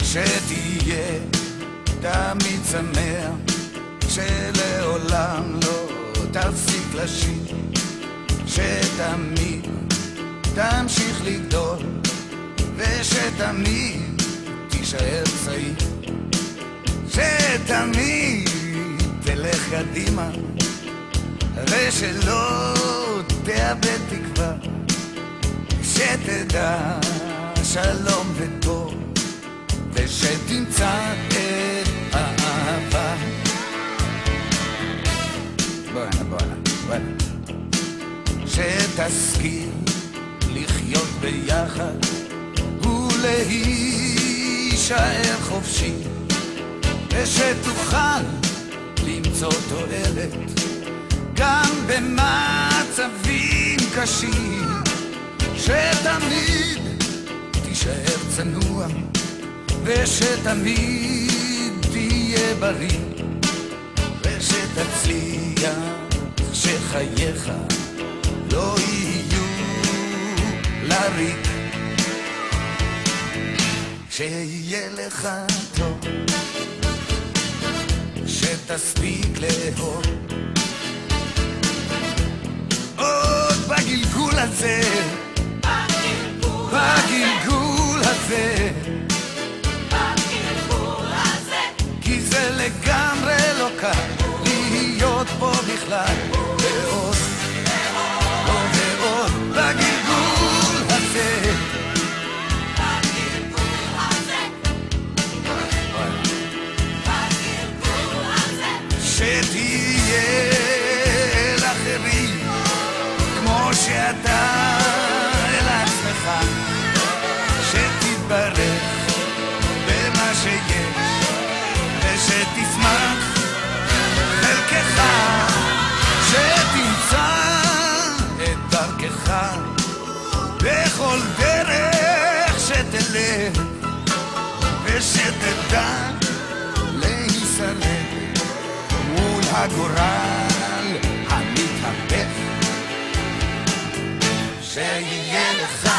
שתהיה תמיד שמח, שלעולם לא תפסיק לשיר, שתמיד תמשיך לגדול, ושתמיד תישאר צעיר, שתמיד תלך קדימה, ושלא תאבד תקווה, שתדע שלום וטוב, ושתמצא את האהבה. בואנה שתשכיל לחיות ביחד ולהישאר חופשי, ושתוכל למצוא תועלת גם במצבים קשים, שתמיד תישאר צנוע, ושתמיד תהיה בריא, ושתצליח שחייך לא יהיו לריק, שיהיה לך טוב, שתספיק לאהוב עוד בגלגול הזה, בגלגול הזה, כי זה לגמרי לא קל להיות פה בכלל, ועוד ועוד בגלגול הזה, שתהיה לאחרים כמו שאתה אל עצמך, שתתברך במה שיש, ושתשמח חלקך, שתמצא את דרכך בכל דרך שתלך, ושתדע להישרף מול הגורל המתהפך, שיהיה לך